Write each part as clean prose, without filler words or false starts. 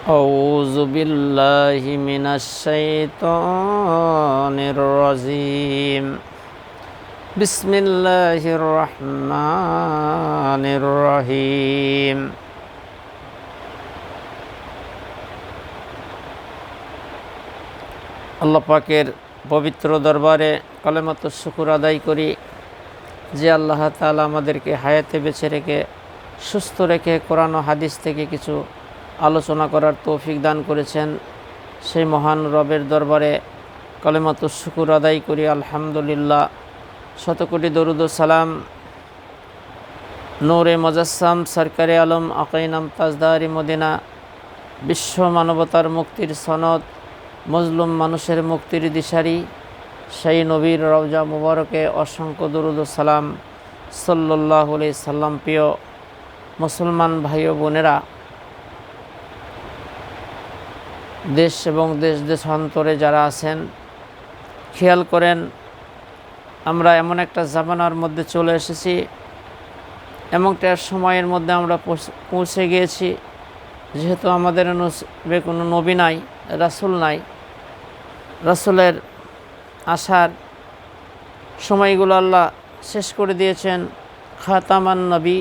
أعوذ بالله من الشيطان الرجيم بسم الله الرحمن الرحيم আল্লাহ পাকের পবিত্র দরবারে কালেমাত শুকর আদায় করি যে আল্লাহ তাআলা আমাদেরকে হায়াতে বেঁচে রেখে সুস্থ রেখে কোরআন ও হাদিস থেকে কিছু আলোচনা করার তৌফিক দান করেছেন। সেই মহান রবের দরবারে কালেমাত শুকর আদায় করি আলহামদুলিল্লাহ। শতকোটি দরুদ ও সালাম নূরে মুজাসসাম সরকারে আলম আকাইনাম তাজদারি মদিনা, বিশ্ব মানবতার মুক্তির সনদ, মজলুম মানুষের মুক্তির দিশারি সেই নবীর রওজা মুবারকে অসংখ্য দরুদ ও সালাম সাল্লাল্লাহু আলাইহি সাল্লাম। প্রিয় মুসলমান ভাই ও বোনেরা, দেশ এবং দেশান্তরে যারা আছেন খেয়াল করেন, আমরা এমন একটা জামানার মধ্যে চলে এসেছি, এমন একটা সময়ের মধ্যে আমরা পৌঁছে গিয়েছি যেহেতু আমাদের কোনো নবী নাই, রাসূল নাই। রাসূলের আসার সময়গুলো আল্লাহ শেষ করে দিয়েছেন। খাতামান নবী,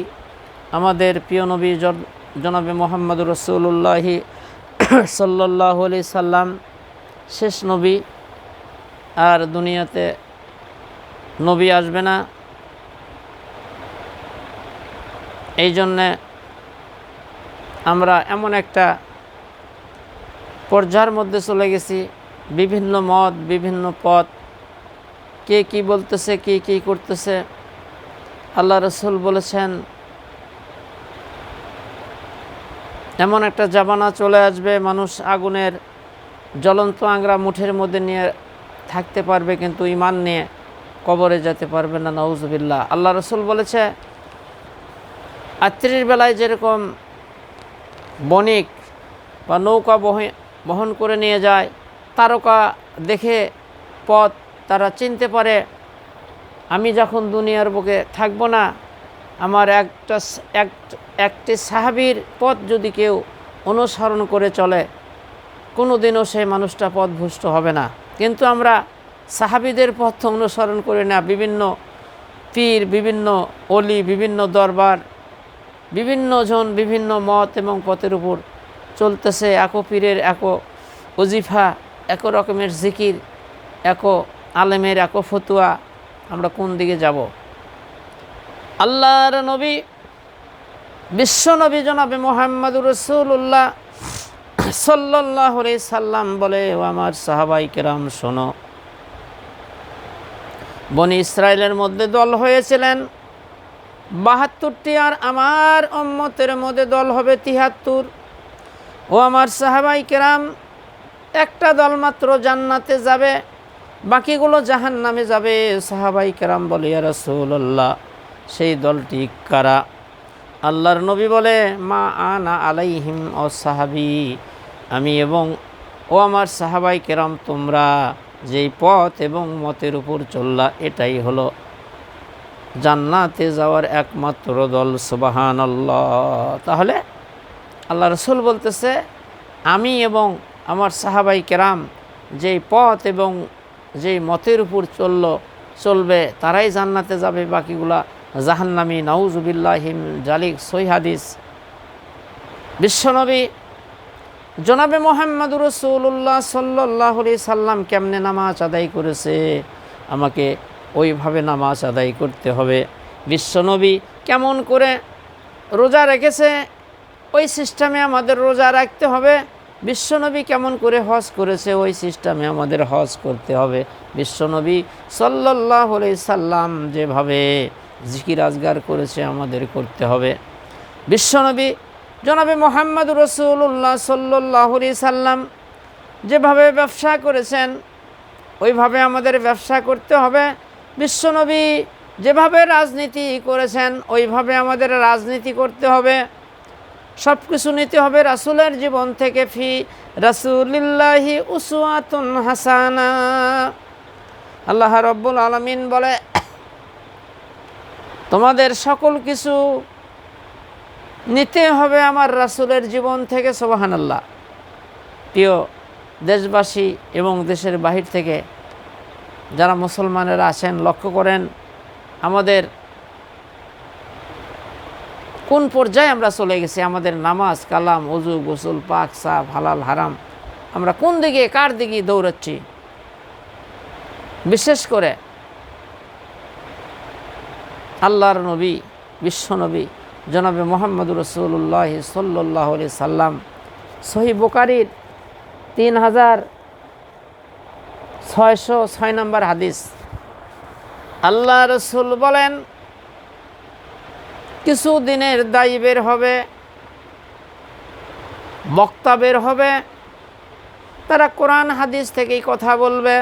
আমাদের প্রিয় নবী জনাবে মুহাম্মদুর রাসূলুল্লাহ সাল্লাল্লাহু আলাইহি সাল্লাম শেষ নবী। আর দুনিয়াতে নবী আসবে না। এই জন্যে আমরা এমন একটা পর্যায়ের মধ্যে চলে গেছি, বিভিন্ন মত, বিভিন্ন পথ, কে কি বলতেছে, কে কি করতেছে। আল্লাহ রাসূল বলেছেন এমন একটা জামানা চলে আসবে, মানুষ আগুনের জ্বলন্ত আংরা মুঠের মধ্যে নিয়ে থাকতে পারবে কিন্তু ঈমান নিয়ে কবরে যেতে পারবে না। নাউজুবিল্লাহ। আল্লাহ রাসূল বলেছে রাত্রির বেলায় যেরকম বণিক বা নৌকা বহন করে নিয়ে যায়, তারকা দেখে পথ তারা চিনতে পারে। আমি যখন দুনিয়ার বুকে থাকবো না, আমার একটি সাহাবীর পথ যদি কেউ অনুসরণ করে চলে, কোনো দিনও সেই মানুষটা পথভ্রষ্ট হবে না। কিন্তু আমরা সাহাবীদের পথ অনুসরণ করি না। বিভিন্ন পীর, বিভিন্ন অলি, বিভিন্ন দরবার, বিভিন্ন জন বিভিন্ন মত এবং পথের উপর চলতেছে। একো পীরের একো ওজিফা, এক রকমের জিকির, একো আলেমের একো ফতুয়া। আমরা কোন দিকে যাব? আল্লাহর নবী, বিশ্ব নবী জনাবে মুহাম্মদুর রাসূলুল্লাহ সাল্লাল্লাহু আলাইহি সাল্লাম বলে, ও আমার সাহাবায়ে কেরাম শোনো, বনি ইসরাইলের মধ্যে দল হয়েছিলেন ৭২টি, আর আমার উম্মতের মধ্যে দল হবে ৭৩। ও আমার সাহাবায়ে কেরাম, একটা দল মাত্র জান্নাতে যাবে, বাকিগুলো জাহান্নামে যাবে। সাহাবায়ে কেরাম বলে, ইয়া রাসূলুল্লাহ, সেই দলটি কারা? আল্লাহর নবী বলে, মা আনা আলাইহিম ও সাহাবী, আমি এবং ও আমার সাহাবায়ে কেরাম তোমরা যেই পথ এবং মতের উপর চললা, এটাই হলো জান্নাতে যাওয়ার একমাত্র দল। সুবহানাল্লাহ। তাহলে আল্লাহ রাসূল বলতেছে, আমি এবং আমার সাহাবায়ে কেরাম যেই পথ এবং যেই মতের উপর চলবে তারাই জান্নাতে যাবে, বাকিগুলা জাহান্নামী। নাউজুবিল্লাহি মিন জালিক। সহিহ হাদিস। বিশ্বনবী জনাবে মুহাম্মদুর রাসূলুল্লাহ সাল্লাল্লাহু আলাইহি সাল্লাম কেমনে নামাজ আদায় করেছে, আমাকে ওইভাবে নামাজ আদায় করতে হবে। বিশ্বনবী কেমন করে রোজা রেখেছে, ওই সিস্টেমে আমাদের রোজা রাখতে হবে। বিশ্বনবী কেমন করে হজ করেছে, ওই সিস্টেমে আমাদের হজ করতে হবে। বিশ্বনবী সাল্লাল্লাহু আলাইহি সাল্লাম যেভাবে জিকির আজগার করেছে আমাদের করতে হবে। বিশ্বনবী জনাবে মুহাম্মদুর রাসূলুল্লাহ সাল্লাল্লাহু আলাইহি সাল্লাম যেভাবে ব্যবসা করেছেন, ওইভাবে আমাদের ব্যবসা করতে হবে। বিশ্বনবী যেভাবে রাজনীতি করেছেন, ওইভাবে আমাদের রাজনীতি করতে হবে। সব কিছু নিতে হবে রাসূলের জীবন থেকে। ফি রাসূলিল্লাহি উসওয়াতুন হাসানা। আল্লাহ রাব্বুল আলামিন বলে, তোমাদের সকল কিছু নিতে হবে আমার রাসূলের জীবন থেকে। সুবহানাল্লাহ। প্রিয় দেশবাসী এবং দেশের বাহির থেকে যারা মুসলমানেরা আছেন, লক্ষ্য করেন আমাদের কোন পর্যায়ে আমরা চলে গেছি। আমাদের নামাজ, কালাম, ওযু, গোসল, পাক, সাফ, হালাল, হারাম, আমরা কোন দিকে কার দিকে দৌড়াচ্ছি। বিশেষ করে আল্লাহর নবী, বিশ্বনবী জনাবে মুহাম্মদুর রাসূলুল্লাহ সাল্লাল্লাহু আলাইহি সাল্লাম, সহিহ বুখারীর 3606 নম্বর হাদিস, আল্লাহ রসুল বলেন, কিছু দিনের দায়ী বের হবে, বক্তা বের হবে, তারা কোরআন হাদিস থেকেই কথা বলবে,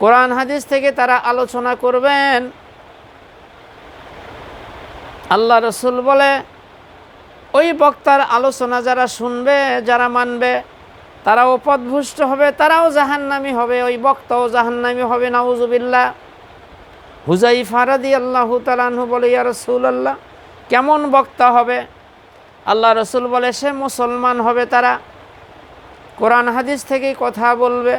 কোরআন হাদিস থেকে তারা আলোচনা করবেন। আল্লাহ রসুল বলে, ওই বক্তার আলোচনা যারা শুনবে, যারা মানবে, তারাও পথভ্রষ্ট হবে, তারাও জাহান্নামী হবে, ওই বক্তাও জাহান্নামী হবে, নাউজুবিল্লাহ। হুযায়ফা রাদিয়াল্লাহু তাআলা আনহু বলে, ইয়া রাসূলুল্লাহ, কেমন বক্তা হবে? আল্লাহ রসুল বলে, সে মুসলমান হবে, তারা কোরআন হাদিস থেকেই কথা বলবে।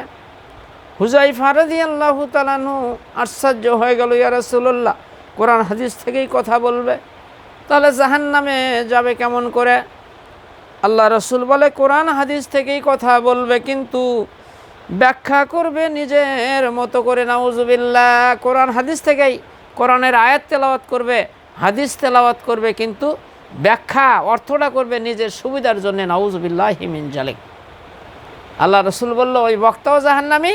হুযায়ফা রাদিয়াল্লাহু তাআলা আনহু আশ্চর্য হয়ে গেল, ইয়া রাসূলুল্লাহ, কোরআন হাদিস থেকেই কথা বলবে, তাহলে জাহান্নামে যাবে কেমন করে? আল্লাহ রসুল বলে, কোরআন হাদিস থেকেই কথা বলবে, কিন্তু ব্যাখ্যা করবে নিজের মতো করে, নাউজুবিল্লাহ। কোরআন হাদিস থেকেই কোরআনের আয়াত তেলাওয়াত করবে, হাদিস তেলাওয়াত করবে, কিন্তু ব্যাখ্যা অর্থটা করবে নিজের সুবিধার জন্য, নাউজুবিল্লাহি মিন যালিক। আল্লাহ রসুল বলল, ওই বক্তাও জাহান্নামী,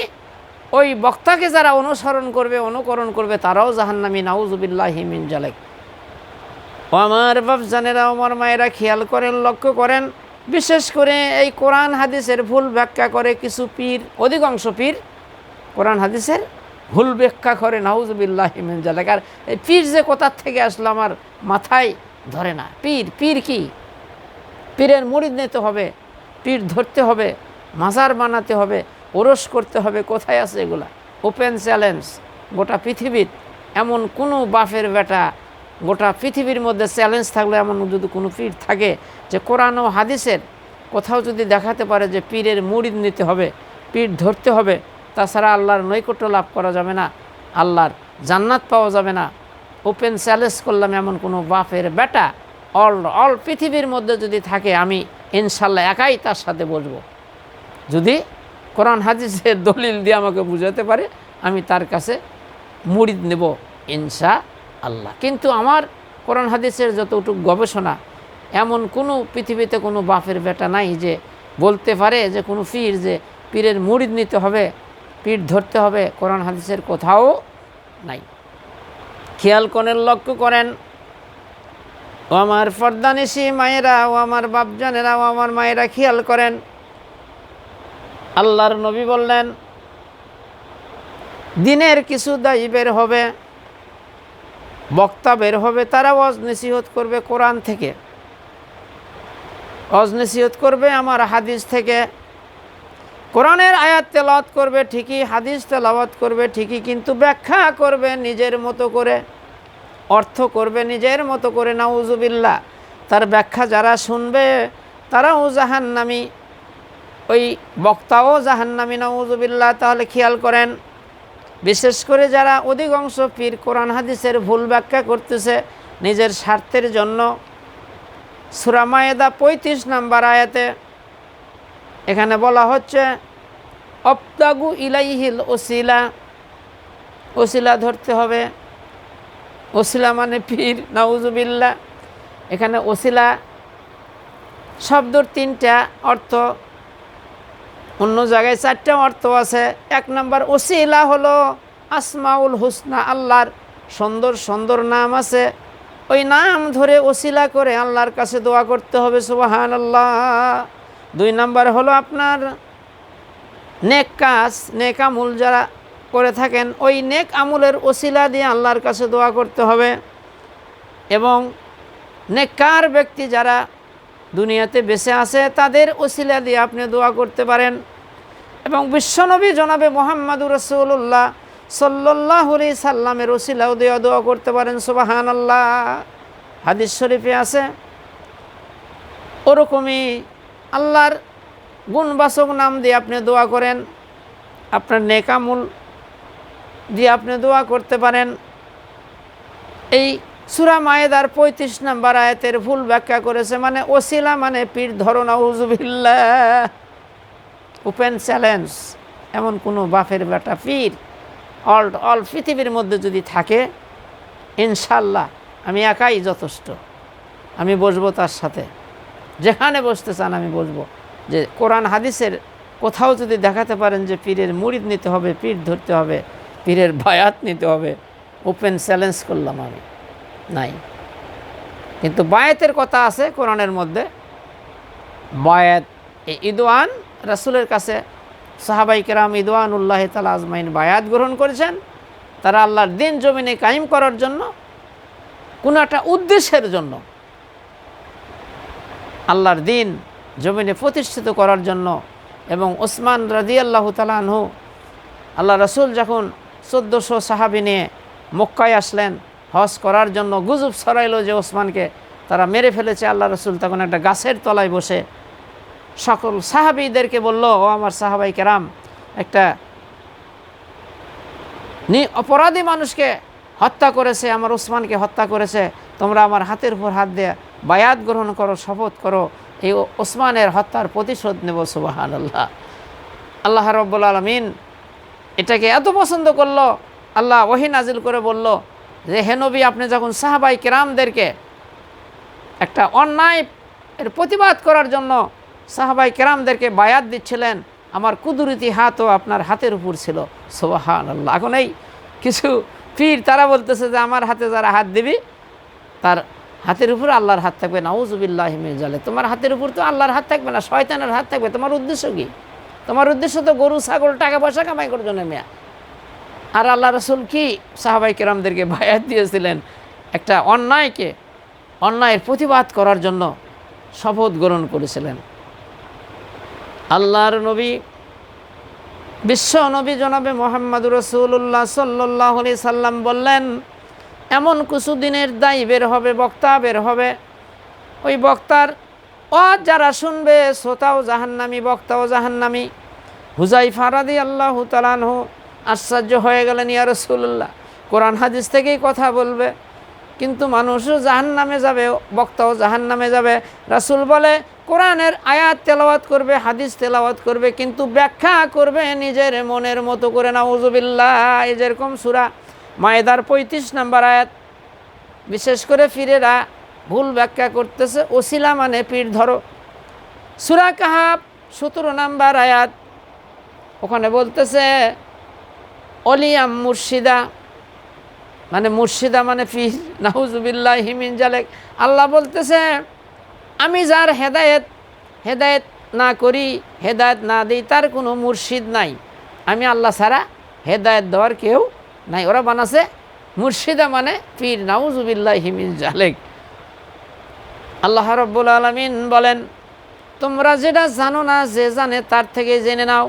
ওই বক্তাকে যারা অনুসরণ করবে, অনুকরণ করবে, তারাও জাহান্নামী, নাউজুবিল্লাহি মিন যালিক। ও আমার বাপজানেরা, আমার মায়েরা, খেয়াল করেন, লক্ষ্য করেন, বিশেষ করে এই কোরআন হাদিসের ভুল ব্যাখ্যা করে কিছু পীর, অধিকাংশ পীর কোরআন হাদিসের ভুল ব্যাখ্যা করে, নাউজুবিল্লাহি মিন যালিক। আর এই পীর যে কোথার থেকে আসলো আমার মাথায় ধরে না। পীর কি? পীরের মুরিদ নিতে হবে, পীর ধরতে হবে, মাজার বানাতে হবে, ওরস করতে হবে, কোথায় আছে এগুলা? ওপেন চ্যালেঞ্জ গোটা পৃথিবীর। এমন কোনো বাপের বেটা গোটা পৃথিবীর মধ্যে চ্যালেঞ্জ থাকলে এমন যদি কোনো পীর থাকে যে কোরআন ও হাদিসের কোথাও যদি দেখাতে পারে যে পীরের মুরিদ নিতে হবে, পীর ধরতে হবে, তাছাড়া আল্লাহর নৈকট্য লাভ করা যাবে না, আল্লাহর জান্নাত পাওয়া যাবে না, ওপেন চ্যালেঞ্জ করলাম, এমন কোনো বাপের বেটা অল পৃথিবীর মধ্যে যদি থাকে, আমি ইনশাল্লাহ একাই তার সাথে বসবো। যদি কোরআন হাদিসের দলিল দিয়ে আমাকে বুঝাতে পারে, আমি তার কাছে মুরিদ নেব ইনশাআল্লাহ। কিন্তু আমার কোরআন হাদিসের যতটুকু গবেষণা, এমন কোনো পৃথিবীতে কোনো বাপের বেটা নাই যে বলতে পারে যে কোনো পীর যে পীরের মুরিদ নিতে হবে, পীর ধরতে হবে, কোরআন হাদিসের কোথাও নাই। খেয়াল করেন, লক্ষ্য করেন, ও আমার পর্দানিশী মায়েরা, ও আমার বাপজানেরা, ও আমার মায়েরা, খেয়াল করেন, আল্লাহর নবী বললেন, দিনের কিছু দায়ী বের হবে, বক্তা বের হবে, তারা ওয়াজ নসিহত করবে কোরআন থেকে, ওয়াজ নসিহত করবে আমার হাদিস থেকে, কোরআনের আয়াত তেলাওয়াত করবে ঠিকই, হাদিস তেলাওয়াত করবে ঠিকই, কিন্তু ব্যাখ্যা করবে নিজের মতো করে, অর্থ করবে নিজের মতো করে, নাউজুবিল্লাহ। তার ব্যাখ্যা যারা শুনবে তারাও জাহান্নামী, ওই বক্তাও জাহান্নামী, নাউজুবিল্লাহ। তাহলে খেয়াল করেন, বিশেষ করে যারা অধিকাংশ পীর কোরআন হাদিসের ভুল ব্যাখ্যা করতেছে নিজের স্বার্থের জন্য, সূরা মায়েদা 35 নম্বর আয়াতে এখানে বলা হচ্ছে, অবতাগু ইলাইহিল ওসিলা, ওসিলা ধরতে হবে, ওসিলা মানে পীর, নাউজুবিল্লাহ। এখানে ওসিলা শব্দর 3টা অর্থ, অন্য জায়গায় 4টা অর্থ আছে। 1 নম্বর, ওসিলা হলো আসমাউল হুসনা, আল্লাহর সুন্দর সুন্দর নাম আছে, ওই নাম ধরে ওসিলা করে আল্লাহর কাছে দোয়া করতে হবে, সুবহানাল্লাহ। 2 নম্বর হলো আপনার নেক কাজ, নেক আমল যারা করে থাকেন, ওই নেক আমলের ওসিলা দিয়ে আল্লাহর কাছে দোয়া করতে হবে। এবং নেককার ব্যক্তি যারা দুনিয়াতে বেঁচে আছে, তাদের ওসিলা দিয়ে আপনি দোয়া করতে পারেন। এবং বিশ্বনবী জনাবে মুহাম্মদুর রাসূলুল্লাহ সাল্লাল্লাহু আলাইহি সাল্লামের ওসিলাও দিয়ে দোয়া করতে পারেন, সুবহানাল্লাহ। হাদিস শরীফে আছে, ওরকমই আল্লাহর গুণবাচক নাম দিয়ে আপনি দোয়া করেন, আপনার নেকামূল দিয়ে আপনি দোয়া করতে পারেন। এই সূরা মায়েদার ৩৫ নম্বর আয়াতের ভুল ব্যাখ্যা করেছে, মানে ওসিলা মানে পীর ধরো, নাউজুবিল্লাহ। ওপেন চ্যালেঞ্জ, এমন কোনো বাপের বেটা পীর অল পৃথিবীর মধ্যে যদি থাকে, ইনশাল্লাহ আমি একাই যথেষ্ট, আমি বসবো তার সাথে, যেখানে বসতে চান আমি বসবো। যে কোরআন হাদিসের কোথাও যদি দেখাতে পারেন যে পীরের মুরিদ নিতে হবে, পীর ধরতে হবে, পীরের বায়াত নিতে হবে, ওপেন চ্যালেঞ্জ করলাম আমি, নাই। কিন্তু বায়াতের কথা আছে কোরআনের মধ্যে, বায়াত এই ইদওয়ান রাসূলের কাছে সাহাবাই কেরাম ইদওয়ানুল্লাহ তাআলা আজমাইন বায়াত গ্রহণ করেছেন। তারা আল্লাহর দিন জমিনে কায়েম করার জন্য, কোনো একটা উদ্দেশ্যের জন্য, আল্লাহর দিন জমিনে প্রতিষ্ঠিত করার জন্য। এবং ওসমান রাদিয়াল্লাহু তাআলা আনহু, আল্লাহ রাসূল যখন ১৪০০ সাহাবী নিয়ে মক্কায় আসলেন হজ করার জন্য, গুজব ছড়াইল যে ওসমানকে তারা মেরে ফেলেছে। আল্লাহ রাসূল তখন একটা গাছের তলায় বসে সকল সাহাবীদেরকে বলল, ও আমার সাহাবাই কেরাম, একটা অপরাধী মানুষকে হত্যা করেছে, আমার ওসমানকে হত্যা করেছে, তোমরা আমার হাতের উপর হাত দিয়ে বায়াত গ্রহণ করো, শপথ করো, এই ওসমানের হত্যার প্রতিশোধ নেব। সুবহানাল্লাহ। আল্লাহ রাব্বুল আলামিন এটাকে এত পছন্দ করলো, আল্লাহ ওহী নাজিল করে বলল যে হে নবী, আপনি যখন সাহাবাই কেরামদেরকে একটা অন্যায়ের প্রতিবাদ করার জন্য সাহাবাই কেরামদেরকে বায়াত দিচ্ছিলেন, আমার কুদরতি হাতও আপনার হাতের উপর ছিল। সুবহানাল্লাহ। এখন এই কিছু পীর তারা বলতেছে যে আমার হাতে যারা হাত দিবি তার হাতের উপর আল্লাহর হাত থাকবে, নাউজুবিল্লাহি মিন যালিক। তোমার হাতের উপর তো আল্লাহর হাত থাকবে না, শয়তানের হাত থাকবে। তোমার উদ্দেশ্য কি? তোমার উদ্দেশ্য তো গরু ছাগল টাকা পয়সা কামাই করার জন্য মেয়া। আর আল্লাহ রাসূল কি সাহাবাই কেরামদেরকে বায়াত দিয়েছিলেন একটা অন্যায়ের প্রতিবাদ করার জন্য শপথ গ্রহণ করেছিলেন। আল্লাহর নবী, বিশ্ব নবী জনাবে মুহাম্মদুর রাসূলুল্লাহ সাল্লাল্লাহু আলাইহি সাল্লাম বললেন, এমন কিছু দিনের দায়ী বের হবে, বক্তা বের হবে, ওই বক্তার যারা শুনবে শ্রোতাও জাহান্নামী, বক্তাও জাহান্নামী। হুযায়ফা রাদিয়াল্লাহু তাআলা আনহু আশ্চর্য হয়ে গেলেন, ইয়া রাসূলুল্লাহ, কোরআন হাদিস থেকেই কথা বলবে, কিন্তু মানুষও জাহান্নামে যাবে, বক্তাও জাহান্নামে যাবে। রাসূল বলে, কোরআনের আয়াত তেলাওয়াত করবে, হাদিস তেলাওয়াত করবে, কিন্তু ব্যাখ্যা করবে নিজের মনের মতো করে। নাউজুবিল্লাহ। এই যেরকম সূরা মায়েদার ৩৫ নম্বর আয়াত, বিশেষ করে পীরেরা ভুল ব্যাখ্যা করতেছে, ওসিলা মানে পীর ধরো। সূরা কাহাফ ১৭ নম্বর আয়াত, ওখানে বলতেছে অলিয়াম মুর্শিদা, মানে মুর্শিদা মানে পীর, নাউজুবিল্লাহি মিন যালিক। আল্লাহ বলতেছে, আমি যার হেদায়েত না করি, হেদায়েত না দিই, তার কোনো মুর্শিদ নাই। আমি আল্লাহ ছাড়া হেদায়েত দেওয়ার কেউ নাই। ওরা বানাছে মুর্শিদা মানে পীর, নাউজুবিল্লাহি মিন যালিক। আল্লাহ রাব্বুল আলামিন বলেন, তোমরা যেটা জানো না, যে জানে তার থেকে জেনে নাও,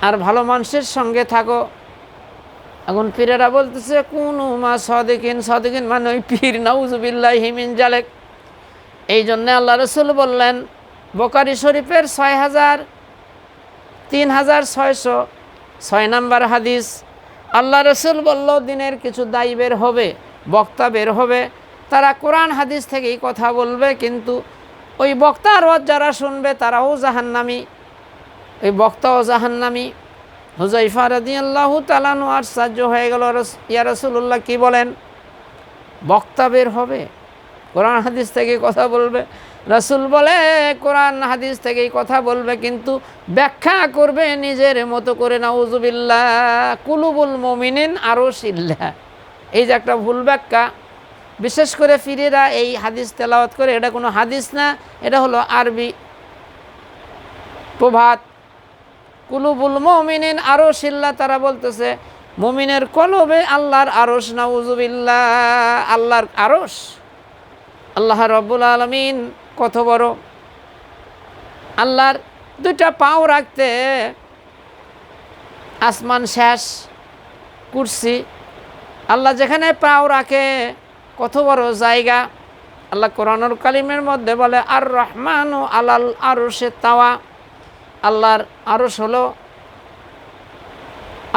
আর ভালো মানুষের সঙ্গে থাকো। এখন পীরেরা বলতেছে কুনু মা সাদিকিন, সাদিকিন মানে ওই পীর, নাউজুবিল্লাহি মিন যালিক। এই জন্যে আল্লাহ রাসূল বললেন, বুখারী শরীফের 3606 নম্বর হাদিস, আল্লাহ রাসূল বলল, দিনের কিছু দায়ী বের হবে, বক্তা বের হবে, তারা কোরআন হাদিস থেকেই কথা বলবে, কিন্তু ওই বক্তার ওয়াজ যারা শুনবে তারাও জাহান্নামী, ওই বক্তাও জাহান্নামী। হুযায়ফা রাদিয়াল্লাহু তাআলা আনহু আশ্চর্য হয়ে গেল, ইয়া রাসূলুল্লাহ, কি বলেন? বক্তা বের হবে, কোরআন হাদিস থেকে কথা বলবে। রাসূল বলে, কোরআন হাদিস থেকেই কথা বলবে, কিন্তু ব্যাখ্যা করবে নিজের মতো করে। নাউজুবিল্লাহ। কুলুবুল মুমিনিন আরশিল্লাহ, এই যে একটা ভুল ব্যাখ্যা, বিশেষ করে পীরেরা এই হাদিস তেলাওয়াত করে, এটা কোনো হাদিস না, এটা হলো আরবি প্রবাদ। কুলুবুল মুমিনিন আরশিল্লাহ, তারা বলতেছে মুমিনের কলবে আল্লাহর আরশ। নাউজুবিল্লাহ। আল্লাহর আরশ, আল্লাহ রাব্বুল আলামিন কত বড়। আল্লাহর দুইটা পাও রাখতে আসমান শেষ, কুরসি। আল্লাহ যেখানে পাও রাখে কত বড় জায়গা। আল্লাহ কোরআনুল কালিমের মধ্যে বলে আর রহমানু আলাল আরশে তাওয়া, আল্লাহর আরশ হলো,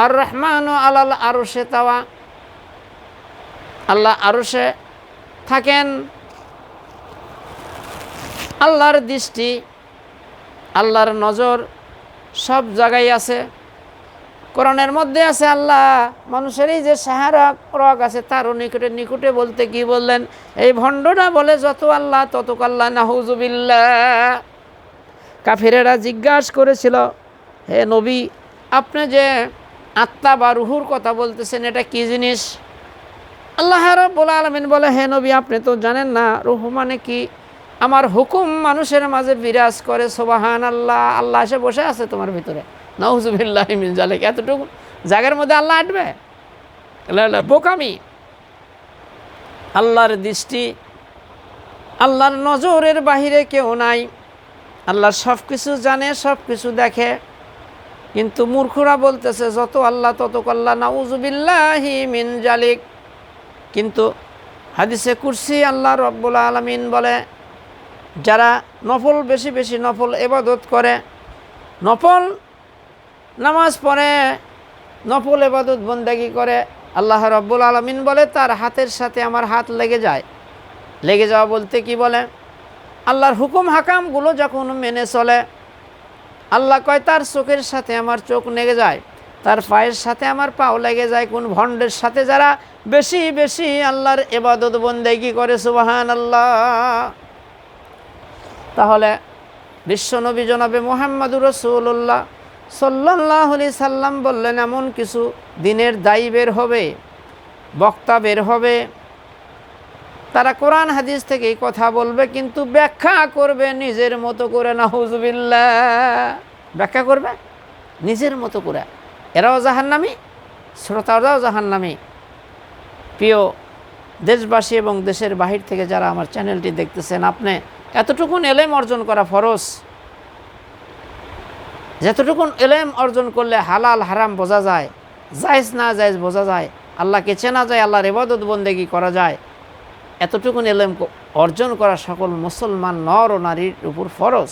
আর রহমানু আলাল আরশে তাওয়া, আল্লাহ আরশে থাকেন। আল্লাহর দৃষ্টি, আল্লাহর নজর সব জায়গায় আছে। কোরআনের মধ্যে আছে আল্লাহ মানুষের এই যে সাহারা রগ আছে তারও নিকটে নিকটে বলতে কি বললেন, এই ভণ্ডরা বলে যত আল্লাহ তত আল্লাহ, নাহুজুবিল্লাহ। কাফিরেরা জিজ্ঞাসা করেছিল, হে নবী আপনি যে আত্মা বা রুহুর কথা বলতেছেন এটা কি জিনিস? আল্লাহ রাব্বুল আলামিন বলে, হে নবী আপনি তো জানেন না রুহ মানে কি? আমার হুকুম মানুষের মাঝে বিরাজ করে, সুবহানাল্লাহ। আল্লাহ এসে বসে আছে তোমার ভিতরে, নাউযুবিল্লাহি মিন যালিক। এতটুকু জায়গার মধ্যে আল্লাহ আটবে? বোকামি। আল্লাহর দৃষ্টি, আল্লাহর নজরের বাহিরে কেউ নাই। আল্লাহ সব কিছু জানে, সব কিছু দেখে, কিন্তু মূর্খরা বলতেছে যত আল্লাহ তত আল্লাহ, নাউযুবিল্লাহি মিন যালিক। কিন্তু হাদিসে কুরসি আল্লাহ রাব্বুল আলামিন বলে, যারা নফল বেশি বেশি নফল ইবাদত করে, নফল নামাজ পড়ে, নফল ইবাদত বন্দেগী করে, আল্লাহ রাব্বুল আলামিন বলে তার হাতের সাথে আমার হাত লেগে যায়। লেগে যাওয়া বলতে কি বলে, আল্লাহর হুকুম হাকামগুলো যখন মেনে চলে, আল্লাহ কয় তার চোখের সাথে আমার চোখ লেগে যায়, তার পায়ের সাথে আমার পাও লেগে যায়। কোন ভণ্ডের সাথে? যারা বেশি বেশি আল্লাহর ইবাদত বন্দেগী করে, সুবহানাল্লাহ। তাহলে বিশ্বনবী জনাবে মুহাম্মদুর রাসূলুল্লাহ সাল্লাল্লাহু আলাইহি সাল্লাম বললেন, এমন কিছু দিনের দায়ী বের হবে, বক্তা বের হবে, তারা কোরআন হাদিস থেকে এই কথা বলবে, কিন্তু ব্যাখ্যা করবে নিজের মতো করে, নাউযুবিল্লাহ। ব্যাখ্যা করবে নিজের মতো করে। এরাও জাহান্নামী, শ্রোতারাও জাহান্নামী। প্রিয় দেশবাসী এবং দেশের বাহির থেকে যারা আমার চ্যানেলটি দেখতেছেন, আপনি এতটুকুন এলেম অর্জন করা ফরজ। যতটুকুন এলেম অর্জন করলে হালাল হারাম বোঝা যায়, জায়েজ না জায়েজ বোঝা যায়, আল্লাহকে চেনা যায়, আল্লাহর ইবাদত বন্দেগী করা যায়, এতটুকুন এলেম অর্জন করা সকল মুসলমান নর ও নারীর উপর ফরজ।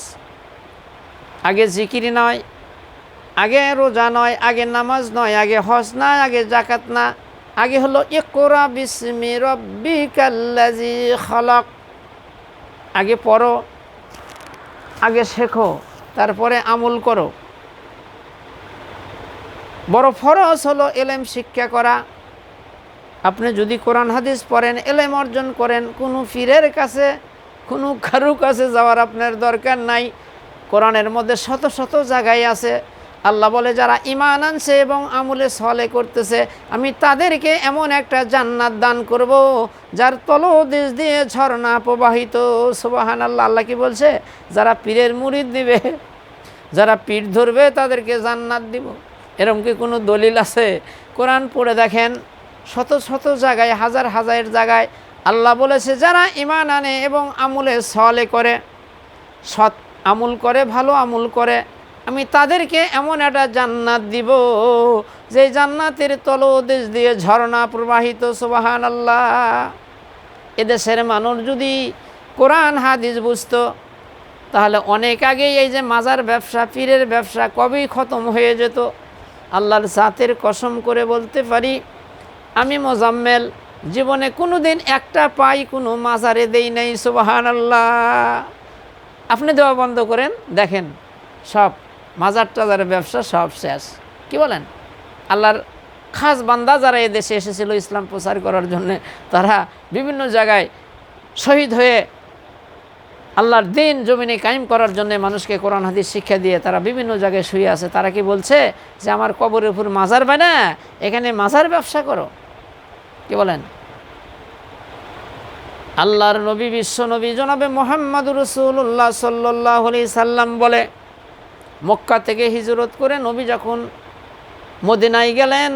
আগে জিকির নয়, আগে রোজা নয়, আগে নামাজ নয়, আগে হজ না, আগে জাকাত না, আগে হলো ইকরা বিসমি রাব্বিকাল্লাযী খালাক। আগে পড়ো, আগে শেখো, তারপরে আমল করো। বড় ফরজ হলো এলেম শিক্ষা করা। আপনি যদি কোরআন হাদিস পড়েন, এলেম অর্জন করেন, কোনো পীরের কাছে, কোনো কারু কাছে যাওয়ার আপনার দরকার নাই। কোরআনের মধ্যে শত শত জায়গায় আছে, আল্লাহ বলে যারা ঈমান আনছে এবং আমলে সলে করতেছে, আমি তাদেরকে এমন একটা জান্নাত দান করব যার তলদেশ দিয়ে ঝর্ণা প্রবাহিত, সুবহানাল্লাহ। আল্লাহ কি বলছে? যারা পীরের মুরিদ দিবে, যারা পীর ধরবে তাদেরকে জান্নাত দিব। এরকম কি কোনো দলিল আছে? কোরআন পড়ে দেখেন, শত শত জায়গায়, হাজার হাজার জায়গায় আল্লাহ বলেছে যারা ঈমান আনে এবং আমলে সলে করে, সৎ আমল করে, ভালো আমল করে, আমি তাদেরকে এমন একটা জান্নাত দিব যে জান্নাতের তলদেশ দিয়ে ঝর্ণা প্রবাহিত, সুবহানাল্লাহ। এদেশের মানুষ যদি কোরআন হাদিস বুঝতো, তাহলে অনেক আগেই এই যে মাজার ব্যবসা, পীরের ব্যবসা কবেই খতম হয়ে যেত। আল্লাহর জাতের কসম করে বলতে পারি, আমি মোজাম্মেল জীবনে কোনো দিন একটা পাই কোনো মাজারে দেই নাই, সুবহানাল্লাহ। আপনি দেওয়া বন্ধ করেন, দেখেন সব মাজার টাজারের ব্যবসা সব শেষ। কি বলেন? আল্লাহর খাস বান্দা যারা এদেশে এসেছিল ইসলাম প্রচার করার জন্য, তারা বিভিন্ন জায়গায় শহীদ হয়ে আল্লাহর দিন জমিনে কায়েম করার জন্য মানুষকে কোরআন হাদিস শিক্ষা দিয়ে তারা বিভিন্ন জায়গায় শুয়ে আছে। তারা কি বলছে যে আমার কবরের উপর মাজার বানা, এখানে মাজার ব্যবসা করো? কি বলেন? আল্লাহর নবী, বিশ্ব নবী জনাবে মুহাম্মদুর রাসূলুল্লাহ সাল্লাল্লাহু আলাইহি সাল্লাম বলে, মক্কা থেকে হিজরত করে নবী যখন মদিনায় গেলেন,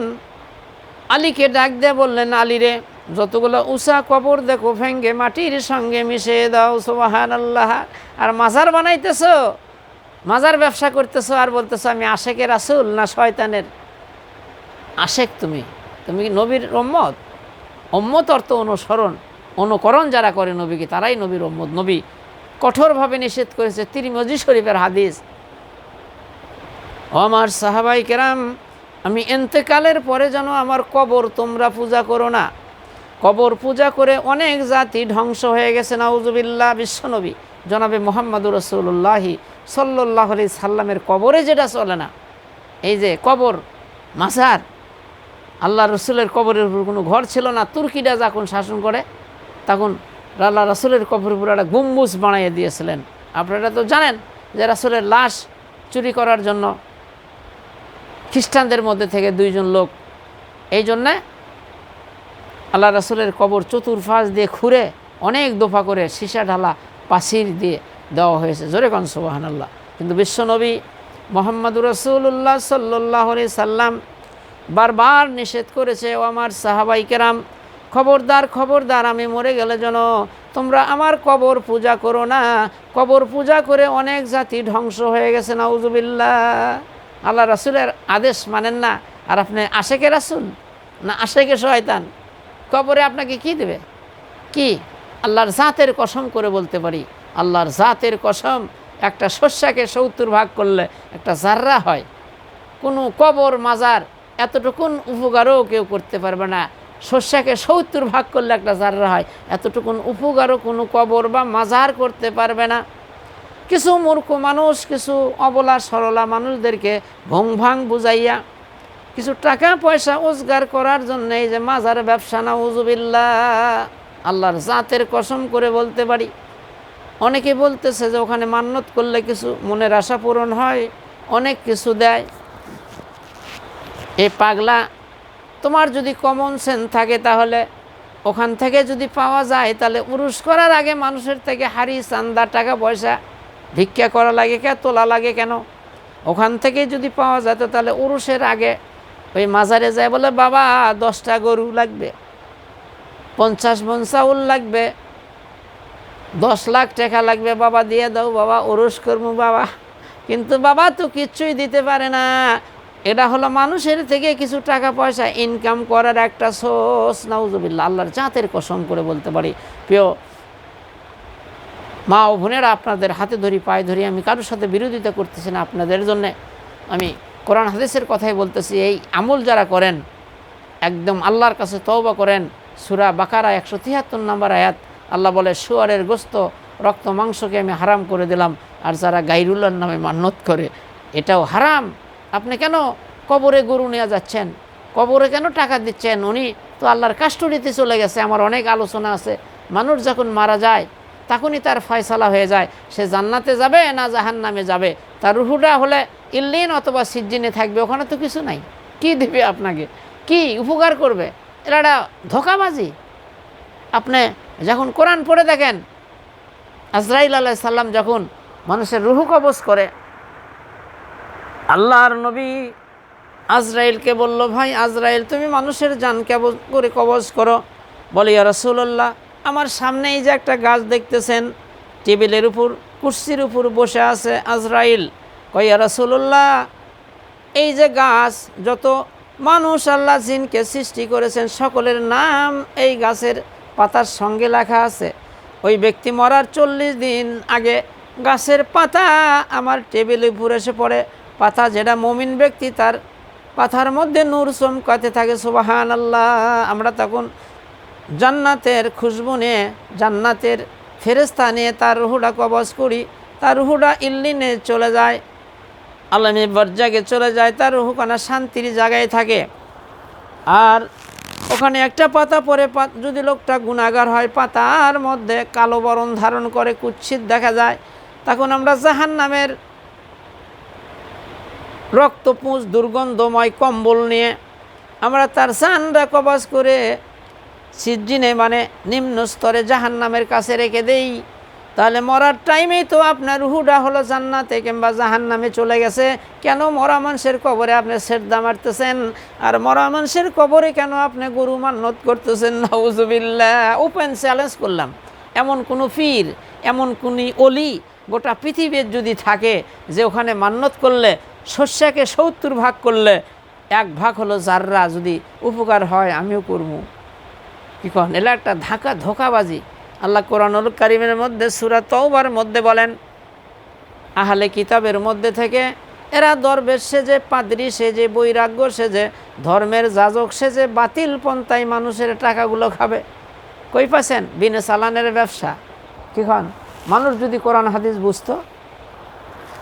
আলীকে ডাক দিয়ে বললেন, আলী রে, যতগুলো উঁচা কবর দেখো ভেঙ্গে মাটির সঙ্গে মিশিয়ে দাও, সুবহানাল্লাহ। আর মাজার বানাইতেছো, মাজার ব্যবসা করতেছো, আর বলতেছো আমি আশেকে রাসূল না শয়তানের আশেক? তুমি নবীর উম্মত। উম্মত অর্থ অনুসরণ, অনুকরণ যারা করে নবীকে তারাই নবীর উম্মত। নবী কঠোরভাবে নিষেধ করেছে, তিরমিজি শরীফের হাদিস। ও আমার সাহাবাই কেরাম, আমি ইন্তেকালের পরে যেন আমার কবর তোমরা পূজা করো না। কবর পূজা করে অনেক জাতি ধ্বংস হয়ে গেছে, নাউজুবিল্লাহ। বিশ্বনবী জনাবে মুহাম্মদুর রাসূলুল্লাহি সাল্লাল্লাহু আলাইহি সাল্লামের কবরে যেটা চলে না, এই যে কবর মাজার, আল্লাহ রসুলের কবরের উপর কোনো ঘর ছিল না। তুর্কিরা যখন শাসন করে তখন আল্লাহ রসুলের কবরের উপর একটা গম্বুজ বানিয়ে দিয়েছিলেন। আপনারা তো জানেন যে রাসূলের লাশ চুরি করার জন্য খ্রিস্টানদের মধ্যে থেকে 2 জন লোক, এই জন্যে আল্লাহ রসুলের কবর চতুর্পাশ দিয়ে খুঁড়ে অনেক দফা করে সীসা ঢালা পাচির দিয়ে দেওয়া হয়েছে। জোরে কোন সুবহানাল্লাহ। কিন্তু বিশ্বনবী মুহাম্মদুর রাসূলুল্লাহ সাল্লাল্লাহু আলাইহি সাল্লাম বারবার নিষেধ করেছে, ও আমার সাহাবাই কেরাম, খবরদার খবরদার, আমি মরে গেলে যেন তোমরা আমার কবর পূজা করো না। কবর পূজা করে অনেক জাতি ধ্বংস হয়ে গেছে, নাউজুবিল্লাহ। আল্লাহ রাসূলের আদেশ মানেন না, আর আপনি আশেকে রাসূল না আশেকে শয়তান। কবরে আপনাকে কি দেবে? কি? আল্লাহর জাতের কসম করে বলতে পারি, আল্লাহর জাতের কসম, একটা শস্যকে 70 ভাগ করলে একটা জাররা হয়। কোনো কবর মাজার এতটুকুন উপকারও কেউ করতে পারবে না। শস্যকে 70 ভাগ করলে একটা জাররা হয়, এতটুকুন উপকারও কোনো কবর বা মাজার করতে পারবে না। কিছু মূর্খ মানুষ, কিছু অবলা সরলা মানুষদেরকে ভং ভাং বুঝাইয়া কিছু টাকা পয়সা রোজগার করার জন্য এই যে মাজার ব্যবসা, নাউজুবিল্লাহ। আল্লাহর জাতের কসম করে বলতে পারি, অনেকে বলতেছে যে ওখানে মান্নত করলে কিছু মনের আশা পূরণ হয়, অনেক কিছু দেয়। এই পাগলা, তোমার যদি কমন সেন্স থাকে তাহলে ওখান থেকে যদি পাওয়া যায় তাহলে উরুস করার আগে মানুষের থেকে হাড়ি চান্দা টাকা পয়সা ভিক্ষা করা লাগে কেন, তোলা লাগে কেন? ওখান থেকে যদি পাওয়া যেত তাহলে উরুসের আগে ওই মাজারে যায় বলে, বাবা 10টা গরু লাগবে, 50 মণ চাউল লাগবে, 10 লাখ টাকা লাগবে, বাবা দিয়ে দাও, বাবা উরুস করবো বাবা। কিন্তু বাবা তো কিচ্ছুই দিতে পারে না। এটা হলো মানুষের থেকে কিছু টাকা পয়সা ইনকাম করার একটা সোর্স, নাউজুবিল্লাহ। আল্লাহর জাতের কসম করে বলতে পারি, প্রিয় মা ও বোনেরা, আপনাদের হাতে ধরি পায়ে ধরি, আমি কারোর সাথে বিরোধিতা করতেছি না, আপনাদের জন্য আমি কোরআন হাদিসের কথাই বলতেছি। এই আমল যারা করেন একদম আল্লাহর কাছে তওবা করেন। সূরা বাকারা 173 নম্বর আয়াত, আল্লাহ বলে, শুয়ারের গোস্ত রক্ত মাংসকে আমি হারাম করে দিলাম, আর যারা গায়রুল্লাহর নামে মান্যত করে এটাও হারাম। আপনি কেন কবরে গরু নিয়ে যাচ্ছেন? কবরে কেন টাকা দিচ্ছেন? উনি তো আল্লাহর কাস্টডিতে চলে গেছে। আমার অনেক আলোচনা আছে, মানুষ যখন মারা যায় তখনই তার ফয়সালা হয়ে যায়, সে জান্নাতে যাবে না জাহান্নামে যাবে। তার রুহুটা হলে ইল্লিন অথবা সিজ্জিনে থাকবে, ওখানে তো কিছু নাই। কি দিবে আপনাকে? কি উপকার করবে? এটা একটা ধোঁকাবাজি। আপনি যখন কোরআন পড়ে দেখেন, আজরাইল আলাইহিস সালাম যখন মানুষের রুহু কবজ করে, আল্লাহর নবী আজরাইলকে বলল, ভাই আজরাইল, তুমি মানুষের জান কবজ করে কবজ করো। বলে, ইয়া রাসূলুল্লাহ, আমার সামনেই যে একটা গাছ দেখতেছেন, টেবিলের উপর কুরসির উপর বসে আছে আজরাইল। কয়, ইয়া রাসূলুল্লাহ, এই যে গাছ, যত মানুষ আল্লাহ জিনকে সৃষ্টি করেছেন সকলের নাম এই গাছের পাতার সঙ্গে লেখা আছে। ওই ব্যক্তি মরার 40 দিন আগে গাছের পাতা আমার টেবিলের উপর এসে পড়ে। পাতা যেটা মুমিন ব্যক্তি, তার পাতার মধ্যে নূর চমকাতে থাকে, সুবহানাল্লাহ। আমরা তখন জান্নাতের খুশবু নিয়ে, জান্নাতের ফেরেশতা নিয়ে তার রুহুটা কবজ করি। তার রুহুটা ইল্লিনে চলে যায়, আলামে বারজাগে চলে যায়, তার রুহুখানা শান্তির জায়গায় থাকে। আর ওখানে একটা পাতা পরে, যদি লোকটা গুনাহগার হয়, পাতার মধ্যে কালো বরণ ধারণ করে কুৎসিত দেখা যায়, তখন আমরা জাহান্নামের রক্তপুঞ্জ দুর্গন্ধময় কম্বল নিয়ে আমরা তার জানটা কবজ করে সিজ্জিনে, মানে নিম্ন স্তরে জাহান্নামের কাছে রেখে দেই। তাহলে মরার টাইমেই তো আপনার রুহুটা হলো জান্নাতে কিংবা জাহান্নামে চলে গেছে। কেন মরা মানুষের কবরে আপনি সেজদা মারতেছেন? আর মরা মানুষের কবরে কেন আপনি গরু মান্নত করতেছেন? নাউজুবিল্লাহ। ওপেন চ্যালেঞ্জ করলাম, এমন কোনো পীর, এমন কোন অলি গোটা পৃথিবীর যদি থাকে যে ওখানে মান্নত করলে শস্যকে 70 ভাগ করলে 1 ভাগ হলো জাররা যদি উপকার হয়, আমিও করবো। কি কন, এলা একটা ধোঁকাবাজি। আল্লাহ কোরআনুল কারীমের মধ্যে সূরা তাওবার মধ্যে বলেন, আহলে কিতাবের মধ্যে থেকে এরা দরবেশ সেজে, পাদ্রী সেজে, বৈরাগ্য সেজে, ধর্মের যাজক সেজে বাতিল পন্থায় মানুষের টাকাগুলো খাবে। কই পাচ্ছেন? বিনে চালানের ব্যবসা। কি কন, মানুষ যদি কোরআন হাদিস বুঝতো,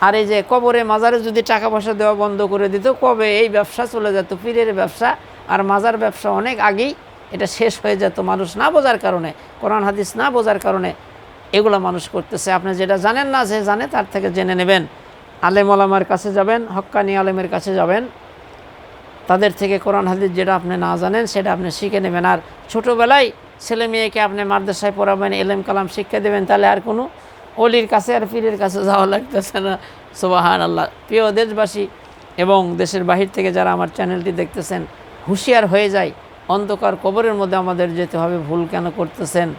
আর এই যে কবরে মাজারে যদি টাকা পয়সা দেওয়া বন্ধ করে দিত, কবে এই ব্যবসা চলে যেত, পীরের ব্যবসা আর মাজার ব্যবসা অনেক আগেই এটা শেষ হয়ে যেত। মানুষ না বোঝার কারণে, কোরআন হাদিস না বোঝার কারণে এগুলো মানুষ করতেছে। আপনি যেটা জানেন না, যে জানে তার থেকে জেনে নেবেন। আলেম ওলামার কাছে যাবেন, হক্কানি আলেমের কাছে যাবেন, তাদের থেকে কোরআন হাদিস যেটা আপনি না জানেন সেটা আপনি শিখে নেবেন। আর ছোটোবেলায় ছেলে মেয়েকে আপনি মাদ্রাসায় পড়াবেন, এলেম কালাম শিক্ষা দেবেন, তাহলে আর কোনো অলির কাছে আর পীরের কাছে যাওয়া লাগতেছে না। সুবহানাল্লাহ। প্রিয় দেশবাসী এবং দেশের বাহির থেকে যারা আমার চ্যানেলটি দেখতেছেন, হুঁশিয়ার হয়ে যায়। অন্ধকার কবরের মধ্যে আমাদের যেতে হবে। ভুল কেন করতেছেন?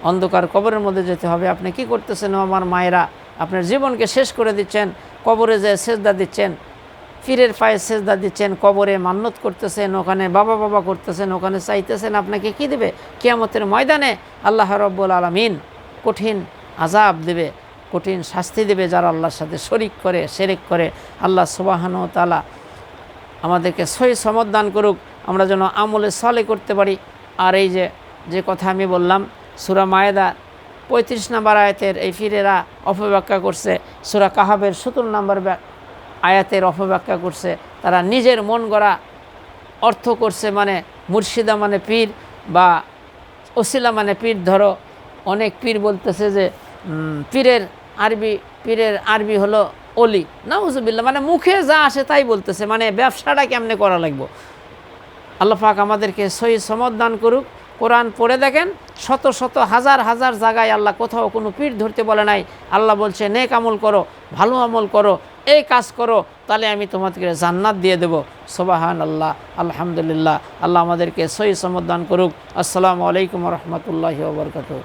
অন্ধকার কবরের মধ্যে যেতে হবে। আপনি কি করতেছেন আমার মায়েরা? আপনার জীবনকে শেষ করে দিচ্ছেন। কবরে যে সেজদা দিচ্ছেন, পীরের পায়ে সেজদা দিচ্ছেন, কবরে মান্নত করতেছেন, ওখানে বাবা বাবা করতেছেন, ওখানে চাইতেছেন আপনাকে কি দেবে? কিয়ামতের ময়দানে আল্লাহ রাব্বুল আলামিন কঠিন আযাব দেবে, কঠিন শাস্তি দেবে যারা আল্লাহর সাথে শরিক করে, শিরক করে। আল্লাহ সুবহানাহু ওয়া তাআলা আমাদেরকে সহি সমত দান করুক, আমরা যেন আমলে সালেহ করতে পারি। আর এই যে কথা আমি বললাম, সূরা মায়েদা 35 নম্বর আয়াতের এই পীরেরা অপব্যাখ্যা করছে, সূরা কাহাবের 17 নম্বর আয়াতের অপব্যাখ্যা করছে। তারা নিজের মন গড়া অর্থ করছে, মানে মুর্শিদা মানে পীর বা ওসিলা মানে পীর। ধরো অনেক পীর বলতেছে যে পীরের আরবি হলো অলি, নাউজুবিল্লাহ। মানে মুখে যা আসে তাই বলতেছে, মানে ব্যবসাটা কেমনে করা লাগবে। আল্লাহ পাক আমাদেরকে সহি সমত দান করুক। কোরআন পড়ে দেখেন, শত শত হাজার হাজার জায়গায় আল্লাহ কোথাও কোনো পীর ধরতে বলে নাই। আল্লাহ বলছে নেক আমল করো, ভালো আমল করো, এই কাজ করো, তাহলে আমি তোমাদেরকে জান্নাত দিয়ে দেবো। সুবহানাল্লাহ, আলহামদুলিল্লাহ। আল্লাহ আমাদেরকে সহি সমত দান করুক। আসসালামু আলাইকুম ওয়া রাহমাতুল্লাহি ওয়া বারাকাতুহু।